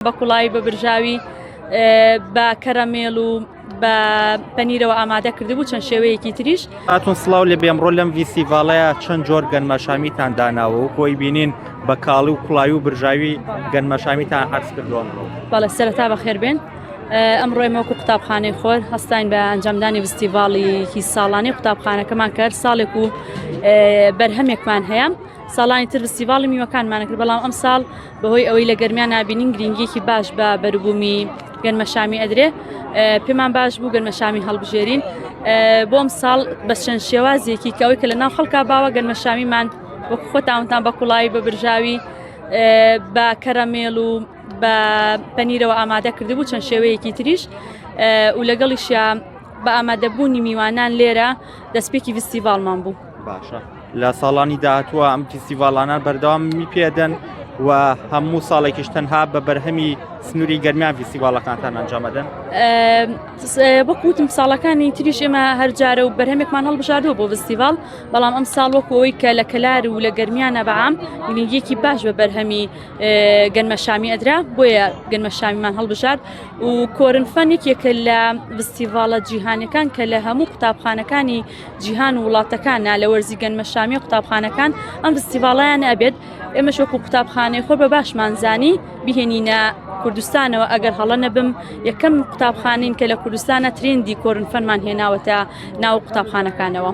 بەکوڵایی بە برژاوی بە کەرەمێڵ و بە پەنیرەوە ئامادە کردبوو چەند شێوەیەکی تریش. هاتون سڵاو لێ بێمڕۆ لەم ڤیسیڤاڵەیە چەند جۆر گەنمەشامیتان داناوە و خۆی بینین بە کاڵی و کوڵایی و برژاوی گەنمەشامیتان عەرز کردووە. بەڵێ سەرەتا بەخێر بێن. ئەمڕۆ ئێمەوەکو قوتابخانەی خۆر هەستاین بە ئەنجامدانی ڤیسیڤاڵێکی ساڵانەی قوتابخانەکەمان کرد ساڵێک و بەرهەمێکمان هەیە. ساڵانی تر ڤیسیڤاڵی میوەکانمان کرد بەڵام ئەم ساڵ بەهۆی ئەوەی لە گەرمیان نابینین گرنگیەکی باش بە بەروبوومی گەنمەشامی ئەدرێ پێمان باش بوو گەنمەشامی هەڵبژێرین بۆ ئەم ساڵ بە چەند شێوازێکی کەوەی کە لە ناو خەڵکا باوە گەنمەشامیمان وەکو خۆتانتان بە کوڵایی بە برژاوی بە کەرەمێڵ و بە پەنیرەوە ئامادە کردبوو چەند شێوەیەکی تریش و لەگەڵیشیا بە ئامادەبوونی میوانان لێرە دەستپێکی ڤیسیڤاڵمان بوو. باشە لە ساڵانی داهاتووە ئەم ڤیسیڤاڵانە بەردەوامی پێدەن و هەموو ساڵێکیش تەنها بە بەرهەمی سنووری گەرمیان ڤیسیڤاڵەکانتان ئەنجامەدەن. وەکوتم ساڵەکانی تریش ئێمە هەرجارە و بەرهەمێکمان هەڵبژاردووە بۆ ڤیسیڤاڵ بەڵام ئەم ساڵ وەکو ئەوەی کە لە کەلار و لە گەرمیانە بەعام گرنگیەکی باش بە بەرهەمی گەنمەشامی ئەدرا بۆیە گەنمەشامیمان هەڵبژارد و کۆرنفەن یەکێکە لە ڤیسیڤاڵە جیهانیەکان کە لە هەموو قوتابخانەکانی جیهان و وڵاتەکانە لە وەرزی گەنمەشامی قوتابخانەکان ئەم ڤیسیڤاڵەیان ئەبێت ئێمەش وەکو قوتابخانەی خۆر بە باشمانزانی بهێنینە کوردستانەوە ئەگەر هەڵە نەبم یەکەم قوتابخانین کە لە کوردستانە ترێندی کۆرنفەنمان هێناوەتە ناو قوتابخانەکانەوە.